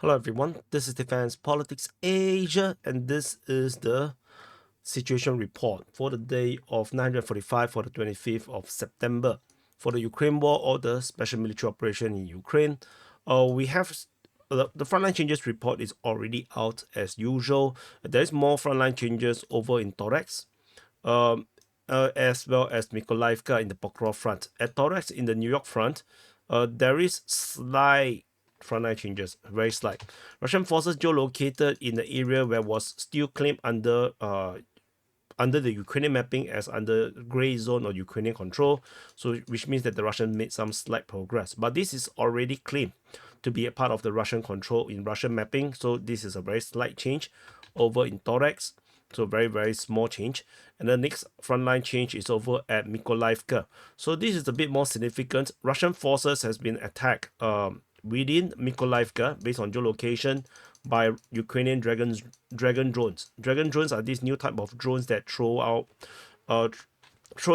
Hello everyone, this is Defense Politics Asia, and this is the situation report for the day of 945 for the 25th of September for the Ukraine war or the special military operation in Ukraine. We have the frontline changes report is already out as usual. There is more frontline changes over in Torex, um, as well as Mykolaiv in the Pokrov front. At Torex in the New York front, there is slight frontline changes, very slight. Russian forces geolocated in the area where was still claimed under the Ukrainian mapping as under gray zone or Ukrainian control, so which means that the Russians made some slight progress. But this is already claimed to be a part of the Russian control in Russian mapping, so this is a very slight change over in Torex. So very small change. And the next frontline change is over at Mykolaiv. So this is a bit more significant. Russian forces has been attacked within Mykolaiv based on geolocation by Ukrainian dragon drones. Dragon drones are these new type of drones that throw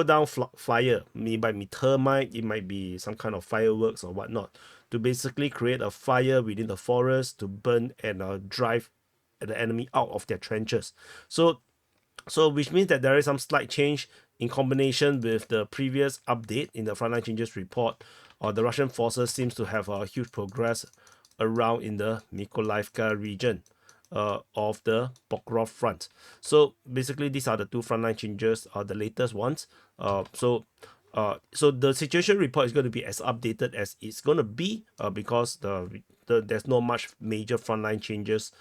down fire. It might be thermite, it might be some kind of fireworks or whatnot, to basically create a fire within the forest to burn and drive the enemy out of their trenches. So which means that there is some slight change in combination with the previous update in the frontline changes report. The Russian forces seems to have a huge progress around in the Mykolaiv region of the Pokrov front. So basically, these are the two frontline changes, the latest ones. So the situation report is going to be as updated as it's going to be because there's not much major frontline changes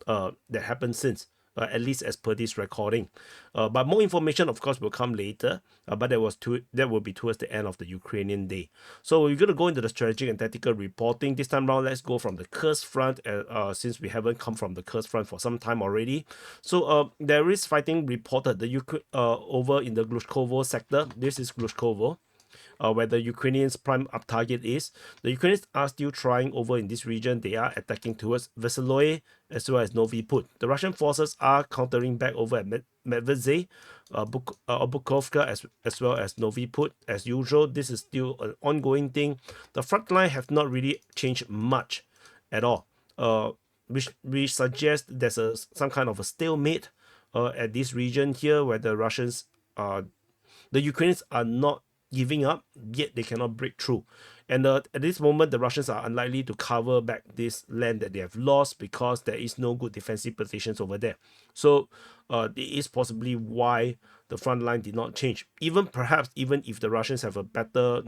that happened since. At least as per this recording, but more information, of course, will come later. But that will be towards the end of the Ukrainian day. So we're going to go into the strategic and tactical reporting this time round. Let's go from the Kursk front, since we haven't come from the Kursk front for some time already. So there is fighting reported over in the Glushkovo sector. This is Glushkovo. Where the Ukrainians' prime up target is. The Ukrainians are still trying over in this region. They are attacking towards Veseloye as well as Novi Put. The Russian forces are countering back over at Medvedze, Bukovka as well as Novi Put. As usual, this is still an ongoing thing. The front line have not really changed much at all, which suggests there's some kind of a stalemate at this region here where the Ukrainians are not giving up, yet they cannot break through. And at this moment, the Russians are unlikely to cover back this land that they have lost because there is no good defensive positions over there. So it is possibly why the front line did not change. Perhaps even if the Russians have a better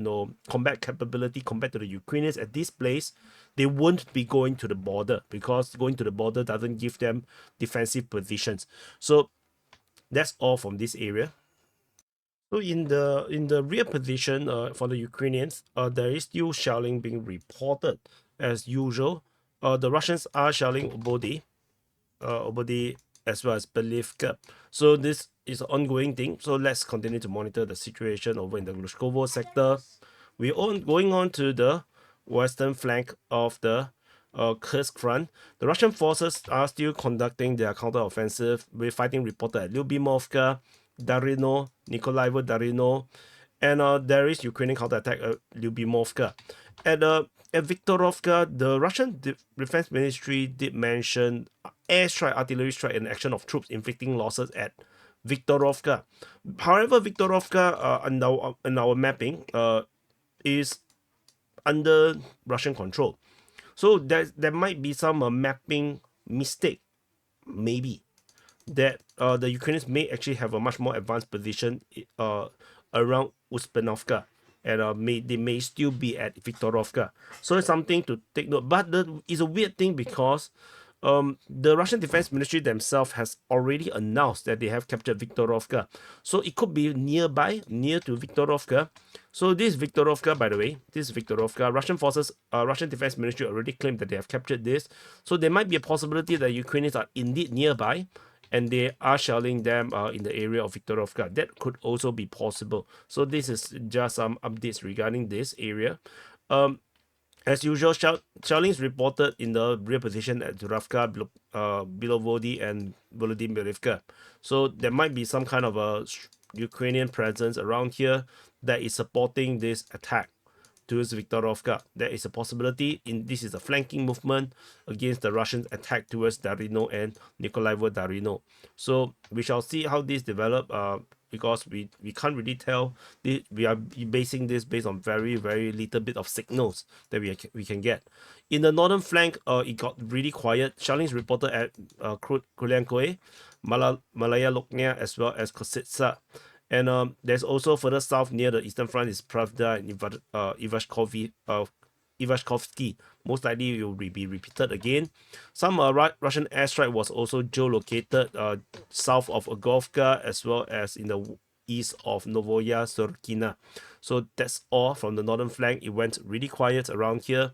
combat capability compared to the Ukrainians at this place, they won't be going to the border because going to the border doesn't give them defensive positions. So that's all from this area. So in the rear position for the Ukrainians, there is still shelling being reported as usual. The Russians are shelling Obody as well as Belivka. So this is an ongoing thing. So let's continue to monitor the situation over in the Glushkovo sector. We're going on to the western flank of the Kursk front. The Russian forces are still conducting their counteroffensive with fighting reported at Lyubimovka, Darino, Nikolaevo Darino, and there is Ukrainian counterattack at Lyubimovka. At Viktorovka, the Russian Defense Ministry did mention airstrike, artillery strike, and action of troops inflicting losses at Viktorovka. However, Viktorovka in our mapping is under Russian control. So there might be some mapping mistake, maybe, that the Ukrainians may actually have a much more advanced position around Uspenovka, and they may still be at Viktorovka. So it's something to take note. But it's a weird thing because the Russian Defense Ministry themselves has already announced that they have captured Viktorovka. So it could be near to Viktorovka. So this Viktorovka, by the way, Russian Defense Ministry already claimed that they have captured this. So there might be a possibility that Ukrainians are indeed nearby and they are shelling them in the area of Viktorovka. That could also be possible. So this is just some updates regarding this area. As usual, shelling is reported in the rear position at Zuravka, Bilovody, and Volodymyrivka. So there might be some kind of a Ukrainian presence around here that is supporting this attack towards Viktorovka. There is a possibility this is a flanking movement against the Russian attack towards Darino and Nikolaevo Darino. So we shall see how this develop. Because we can't really tell. We are basing this based on very little bit of signals that we can get. In the northern flank, it got really quiet. Shelling is reported at Kulyankoe, Malaya Loknia, as well as Kositsa. And there's also further south near the eastern front is Pravda and Ivashkovsky. Most likely it will be repeated again. Some Russian airstrike was also geolocated south of Agovka, as well as in the east of Novoya Sorkina. So that's all from the northern flank. It went really quiet around here.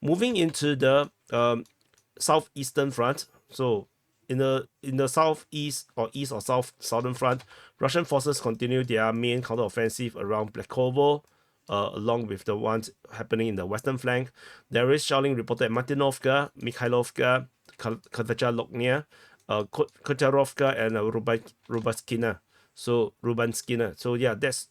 Moving into the southeastern front. So in the southeast or east or southern front, Russian forces continue their main counteroffensive around Blakovo, along with the ones happening in the western flank. There is shelling reported at Martinovka, Mikhailovka, Katacha Loknia, Kocharovka, and Rubanskina. So yeah, that's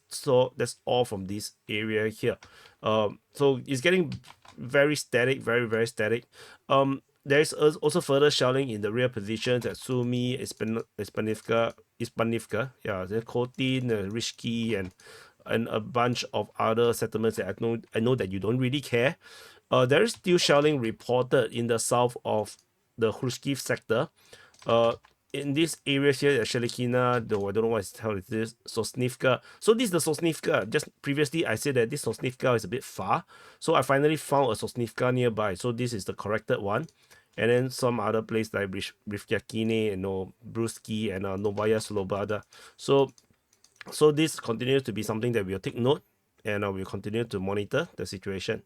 all from this area here. So it's getting very static, very static. There is also further shelling in the rear positions at Sumy, Ispanivka, yeah, then Kotin, Rishki, and a bunch of other settlements that I know that you don't really care. There is still shelling reported in the south of the Kharkiv sector. In this area here, Shelikina, though I don't know what the hell is this, Sosnivka. So this is the Sosnivka. Just previously, I said that this Sosnivka is a bit far. So I finally found a Sosnivka nearby. So this is the corrected one. And then some other place like Rivkyakine, Bruski, and Novaya Slobada. So this continues to be something that we'll take note, and we'll continue to monitor the situation.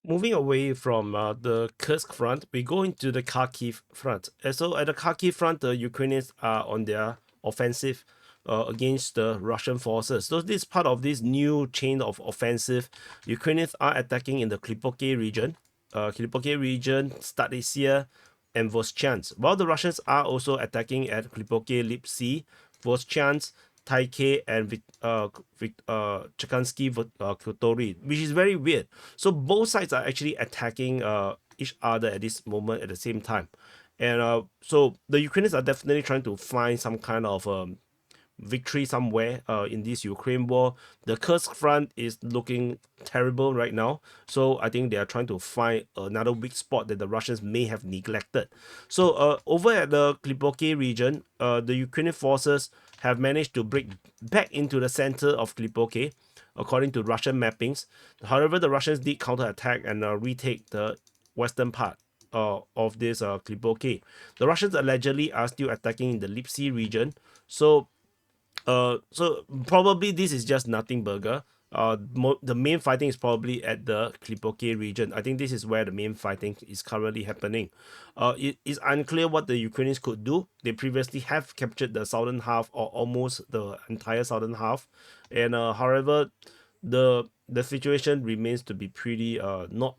Moving away from the Kursk front, we go into the Kharkiv front. And so at the Kharkiv front, the Ukrainians are on their offensive against the Russian forces. So this is part of this new chain of offensive. Ukrainians are attacking in the Klipoke region, Statisya, and Voschansk, while the Russians are also attacking at Klipoke, Lipsy, Voschansk, Taike, and Chekansky Kotori, which is very weird. So both sides are actually attacking each other at this moment at the same time. And so the Ukrainians are definitely trying to find some kind of victory somewhere in this Ukraine war. The Kursk front is looking terrible right now, so I think they are trying to find another weak spot that the Russians may have neglected. So over at the Klipoke region, the Ukrainian forces have managed to break back into the center of Klipoke, according to Russian mappings. However, the Russians did counterattack and retake the western part of this Klipoke. The Russians allegedly are still attacking in the Lipsy region. So probably this is just nothing burger. The main fighting is probably at the Klipoke region. I think this is where the main fighting is currently happening. It is unclear what the Ukrainians could do. They previously have captured the southern half or almost the entire southern half, and however, the situation remains to be pretty not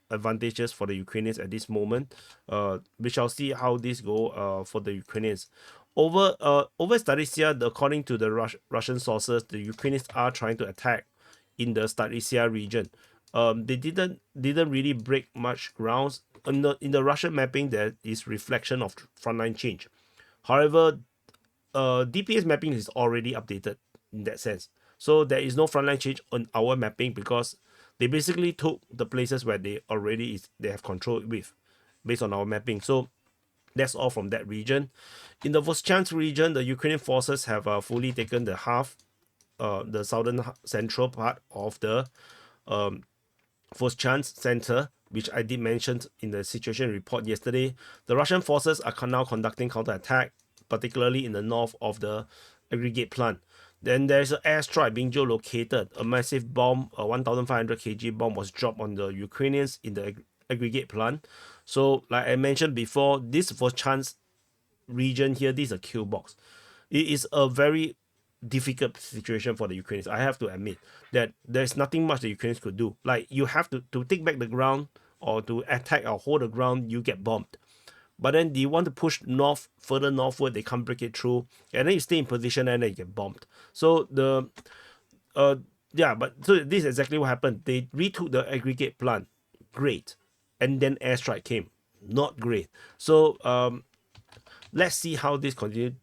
advantageous for the Ukrainians at this moment. We shall see how this go for the Ukrainians. Over Statisya, according to the Russian sources, the Ukrainians are trying to attack in the Statisya region. They didn't really break much grounds. In the Russian mapping, there is reflection of frontline change. However, DPS mapping is already updated in that sense. So there is no frontline change on our mapping because they basically took the places where they have control with, based on our mapping. So that's all from that region. In the Voschansk region, the Ukrainian forces have fully taken the southern central part of the Voschansk center, which I did mention in the situation report yesterday. The Russian forces are now conducting counterattack, particularly in the north of the aggregate plant. Then there's an airstrike being geolocated. A massive bomb, a 1,500 kg bomb, was dropped on the Ukrainians in the aggregate plant. So, like I mentioned before, this Voschansk region here, this is a kill box. It is a very difficult situation for the Ukrainians. I have to admit that there's nothing much the Ukrainians could do. Like, you have to take back the ground or to attack or hold the ground, you get bombed. But then you want to push further northward, they can't break it through, and then you stay in position and then you get bombed. So the yeah, but so this is exactly what happened. They retook the aggregate plant, great, and then airstrike came, not great. So let's see how this continue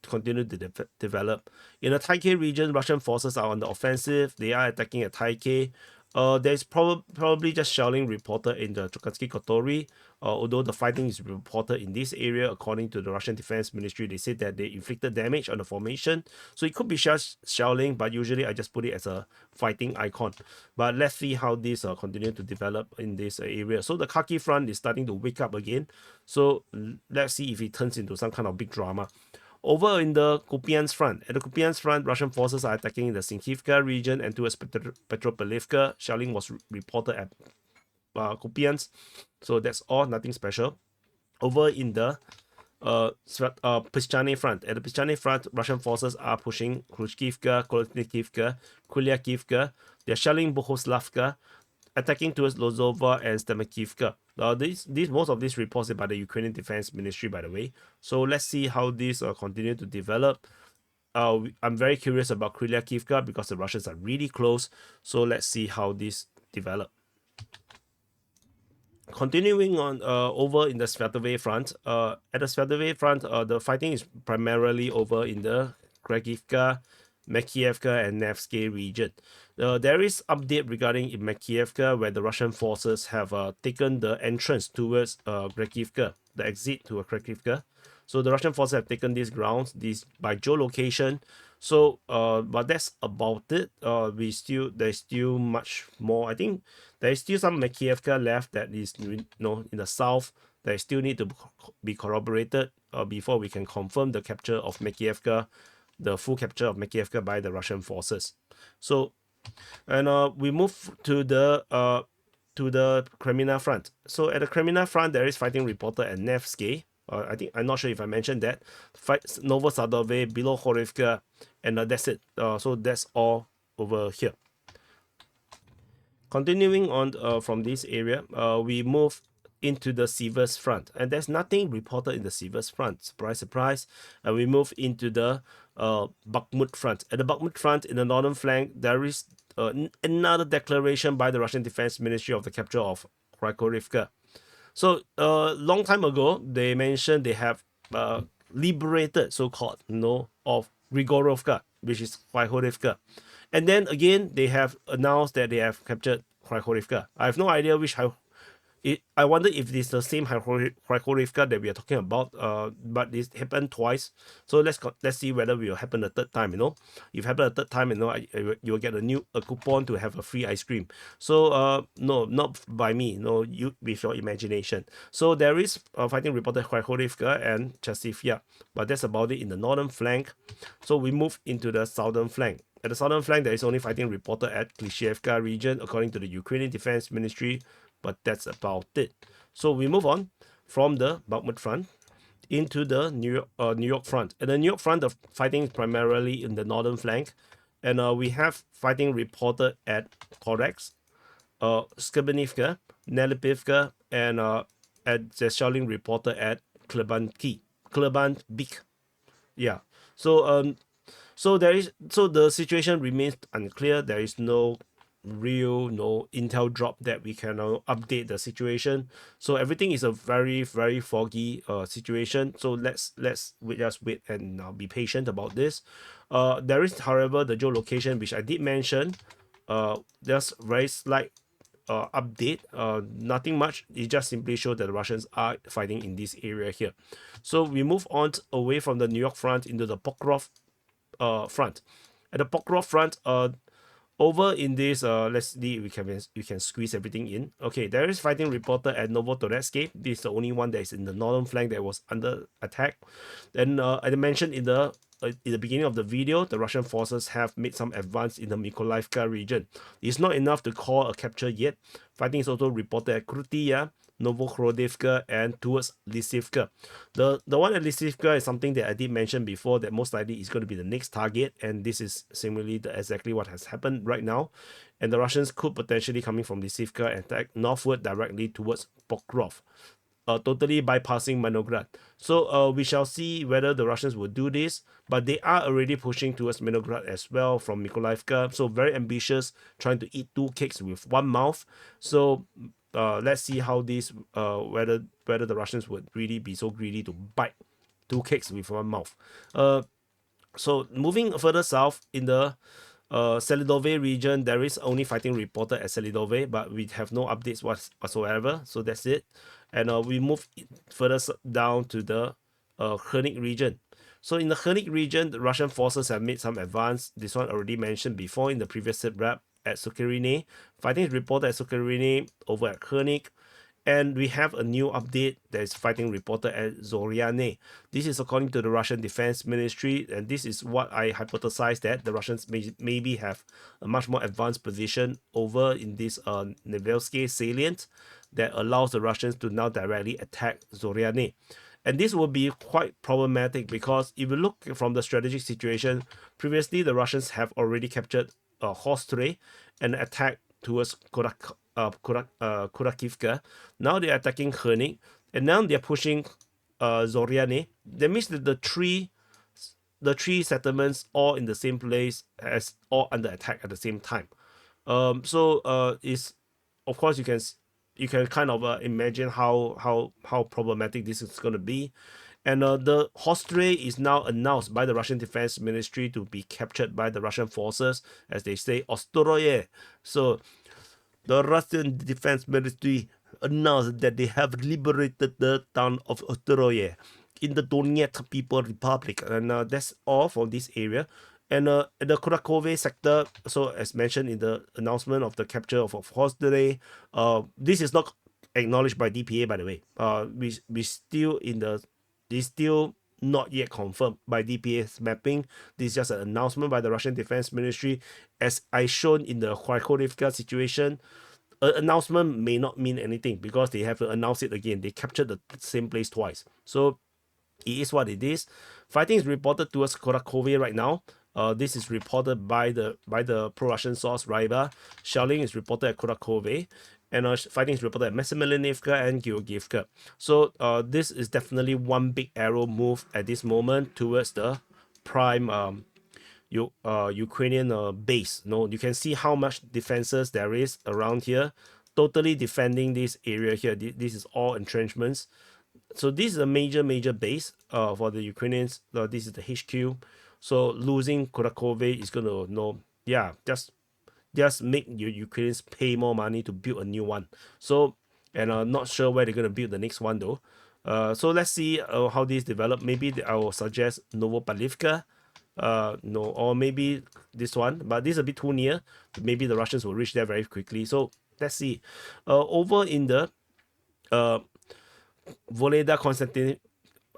to develop. In the Taipei region, Russian forces are on the offensive. They are attacking at Taipei. There's probably just shelling reported in the Chukatsky Kotori. Although the fighting is reported in this area, according to the Russian Defense Ministry, they said that they inflicted damage on the formation. So it could be shelling, but usually I just put it as a fighting icon. But let's see how this continue to develop in this area. So the Kharkiv front is starting to wake up again. So let's see if it turns into some kind of big drama. Over in the Kupiansk front, at the Kupiansk front, Russian forces are attacking the Sinkivka region and towards Petropavlivka. Shelling was reported at Kupiansk, so that's all, nothing special. Over in the Pischane front, at the Pischane front, Russian forces are pushing Khrushchevka, Kolesnikivka, Kuliakivka. They're shelling Bohoslavka, attacking towards Lozova and Stemakivka. Most of these reports are by the Ukrainian Defense Ministry, by the way. So let's see how these continue to develop. I'm very curious about Krylyakivka because the Russians are really close. So let's see how this develop. Continuing on over in the Svatove front, at the Svatove front, the fighting is primarily over in the Kharkivka, Makievka, and Nevsky region. There is update regarding in Makievka where the Russian forces have taken the entrance towards Kharkivka, the exit to Kharkivka. So the Russian forces have taken these grounds, this by geolocation. So, but that's about it. There's still much more. I think there's still some Makievka left that is, in the south. They still need to be corroborated before we can confirm the capture of Makievka, the full capture of Makievka by the Russian forces. So, and we move to the Kremina front. So at the Kremina front, there is fighting reported at Nevsky. I'm not sure if I mentioned that. Fight Novosadove, below Horivka, and that's it. So that's all over here. Continuing on from this area, we move into the Sivers front, and there's nothing reported in the Sivers front. Surprise, surprise. And we move into the Bakhmut front. At the Bakhmut front, in the northern flank, there is another declaration by the Russian Defense Ministry of the capture of Kharkivka. So long time ago, they mentioned they have liberated, so-called, of Grigorovka, which is Kharkivka. And then again, they have announced that they have captured Kharkivka. I have no idea which. I wonder if it's the same Kharkivka that we are talking about. But this happened twice. So let's see whether it will happen a third time. If it happen a third time, you will get a coupon to have a free ice cream. So no, not by me. No, you with your imagination. So there is fighting reported Kharkivka and Chasivya, but that's about it in the northern flank. So we move into the southern flank. At the southern flank, there is only fighting reported at Klishevka region, according to the Ukrainian Defense Ministry, but that's about it. So we move on from the Bakhmut front into the New York front. At the New York front, the fighting is primarily in the northern flank, and we have fighting reported at Korex, Skibinivka, Nelipivka, and at the shelling reported at Klebanbik. Yeah. So the situation remains unclear. There is no intel drop that we can update the situation. So everything is a very, very foggy situation. So let's just wait and be patient about this. There is, however, the geolocation which I did mention. There's very slight update. Nothing much. It just simply shows that the Russians are fighting in this area here. So we move on away from the New York front into the Pokrov front. At the Pokrov front, over in this, let's see if we can squeeze everything in. Okay, there is fighting reported at Novotoretsk. This is the only one that is in the northern flank that was under attack. Then, as I mentioned in the beginning of the video, the Russian forces have made some advance in the Mykolaiivka region. It's not enough to call a capture yet. Fighting is also reported at Krutya, Novokhodivka, and towards Lysivka. The one at Lysivka is something that I did mention before, that most likely is going to be the next target, and this is similarly exactly what has happened right now. And the Russians could potentially coming from Lysivka and attack northward directly towards Pokrov. totally bypassing Minograd. So we shall see whether the Russians will do this, but they are already pushing towards Minograd as well from Mykolaiv. So very ambitious, trying to eat two cakes with one mouth. So let's see how this whether the Russians would really be so greedy to bite two cakes with one mouth. So moving further south in the Selidove region, there is only fighting reported at Selidove, but we have no updates whatsoever. So that's it. And we move further down to the Kharkiv region. So in the Kharkiv region, the Russian forces have made some advance. This one already mentioned before in the previous SITREP at Sukirine. Fighting is reported at Sukirine over at Kharkiv. And we have a new update that is fighting reported at Zoriane. This is according to the Russian Defense Ministry, and this is what I hypothesize that the Russians maybe have a much more advanced position over in this Nevelsky salient that allows the Russians to now directly attack Zoriane. And this will be quite problematic because if you look from the strategic situation, previously the Russians have already captured Khostre and attacked towards Kharkivka. Now they're attacking Kharkiv, and now they're pushing Zoriane. That means that the three settlements all in the same place as all under attack at the same time. Is of course you can kind of imagine how problematic this is going to be. And the Khostre is now announced by the Russian Defense Ministry to be captured by the Russian forces, as they say, Ostoroye. So the Russian Defense Ministry announced that they have liberated the town of Ostoroye in the Donetsk People Republic. And that's all for this area. And the Kharkiv sector, so as mentioned in the announcement of the capture of Khostre, this is not acknowledged by DPA, by the way. We still in the, it's still not yet confirmed by DPA's mapping. This is just an announcement by the Russian Defense Ministry. As I shown in the Kharkiv situation, an announcement may not mean anything because they have to announce it again. They captured the same place twice. So it is what it is. Fighting is reported towards Kharkiv right now. This is reported by the pro-Russian source Ryba. Shelling is reported at Kharkiv, and fighting is reported at Masimilivka and Georgievka. So this is definitely one big arrow move at this moment towards the prime Ukrainian base. No, you can see how much defenses there is around here, totally defending this area here. This is all entrenchments. So this is a major base for the Ukrainians. This is the HQ. So losing Kharkiv is gonna just make your Ukrainians pay more money to build a new one. So, and I'm not sure where they're gonna build the next one though. So let's see how these develop. Maybe I will suggest Novopavlivka, no, or maybe this one, but this is a bit too near. Maybe the Russians will reach there very quickly. So let's see. Over in the Voleda Konstantin,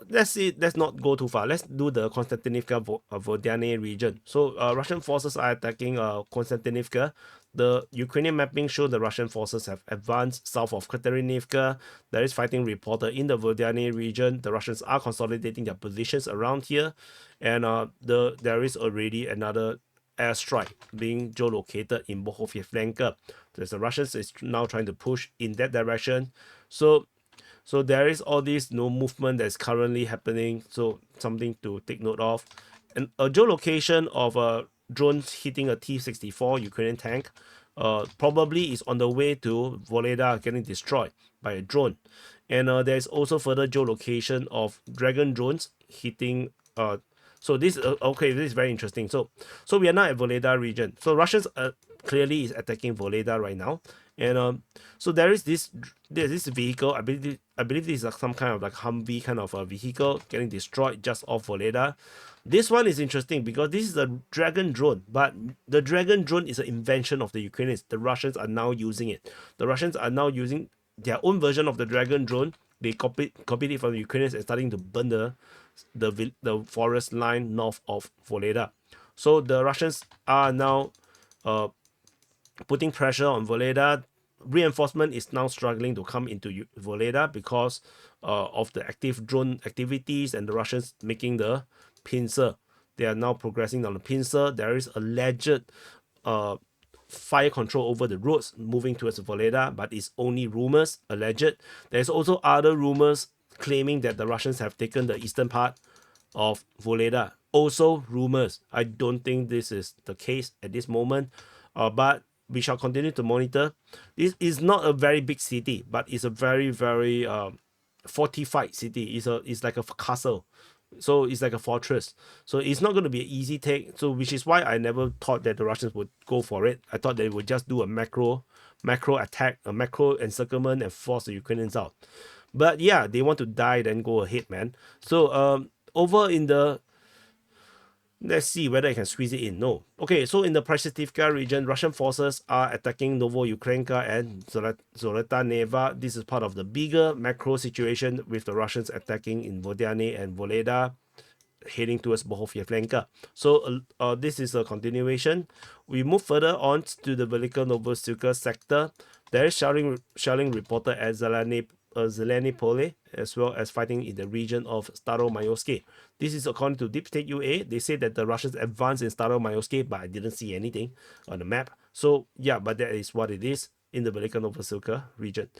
let's not go too far. Let's do the Konstantinivka Vodyane region. So Russian forces are attacking Konstantinivka. The Ukrainian mapping shows the Russian forces have advanced south of Katerinivka. There is fighting reported in the Vodyane region. The Russians are consolidating their positions around here, and there is already another airstrike being geolocated in Bohofyevlenka. So the Russians is now trying to push in that direction. So there is all this movement that's currently happening. So something to take note of. And a geolocation of drones hitting a T-64 Ukrainian tank probably is on the way to Voleda getting destroyed by a drone. And there's also further geolocation of Dragon drones hitting. So this okay, this is very interesting. So we are now at Voleda region. So Russians clearly is attacking Voleda right now. And so there's this vehicle. I believe this is some kind of like Humvee kind of a vehicle getting destroyed just off Voleda. This one is interesting because this is a Dragon drone, but the Dragon drone is an invention of the Ukrainians. The Russians are now using it. The Russians are now using their own version of the Dragon drone. They copied it from the Ukrainians and starting to burn the forest line north of Voleda. So the Russians are now putting pressure on Voleda. Reinforcement is now struggling to come into Voleda because of the active drone activities and the Russians making the pincer. They are now progressing on the pincer. There is alleged fire control over the roads moving towards Voleda, but it's only rumors, alleged. There's also other rumors claiming that the Russians have taken the eastern part of Voleda. Also rumors. I don't think this is the case at this moment, but we shall continue to monitor. This is not a very big city, but it's a very, very fortified city. It's like a castle. So it's like a fortress. So it's not going to be an easy take. So which is why I never thought that the Russians would go for it. I thought they would just do a macro attack, a macro encirclement and force the Ukrainians out. But yeah, they want to die, then go ahead, man. So over in the, let's see whether I can squeeze it in. No. Okay, so in the Prashitivka region, Russian forces are attacking Novoyukreenka and Zolota Neva. This is part of the bigger macro situation with the Russians attacking in Vodyane and Voleda, heading towards Bohofyevlenka. So this is a continuation. We move further on to the Velika Novosibirsk sector. There is shelling reported at Zeleny Pole, as well as fighting in the region of Staromayorsky. This is according to Deep State UA. They say that the Russians advanced in Staromayorsky, but I didn't see anything on the map. So yeah, but that is what it is in the Velika Novosibirsk region.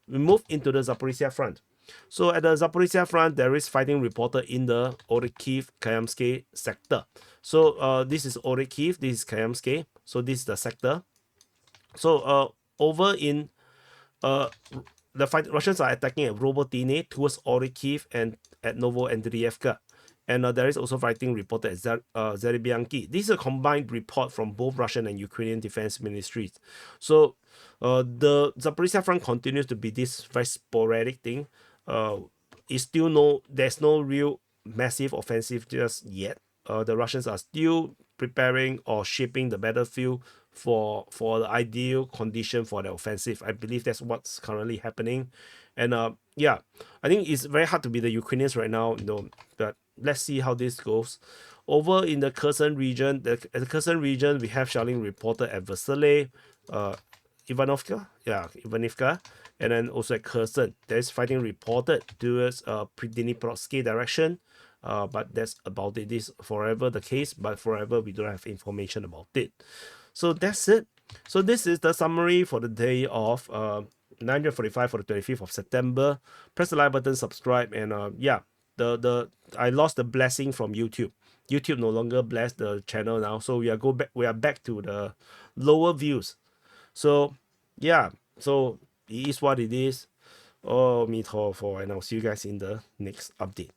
We move into the Zaporizhia front. So at the Zaporizhia front, there is fighting reported in the Orekhiv-Kayamsky sector. So this is Orekhiv, this is Kayamsky. So this is the sector. So over in the Russians are attacking at Robotine towards Orekhiv and at Novoandrievka. And there is also fighting reported at Zerebianki. This is a combined report from both Russian and Ukrainian defense ministries. So the Zaporizhia front continues to be this very sporadic thing. It's still there's no real massive offensive just yet. The Russians are still preparing or shaping the battlefield for the ideal condition for the offensive. I believe that's what's currently happening. And yeah, I think it's very hard to be the Ukrainians right now, but let's see how this goes. Over in the Kherson region, we have shelling reported at Vasily, Ivanivka, and then also at Kherson. There's fighting reported towards Pridniprovsky direction, but that's about it. This is forever the case, but forever we don't have information about it. So that's it. So this is the summary for the day of 9:45 for the 25th of September. Press the like button, subscribe, and yeah, I lost the blessing from YouTube. YouTube no longer bless the channel now, so we are back to the lower views. So yeah, so it is what it is. Oh, me too, and I'll see you guys in the next update.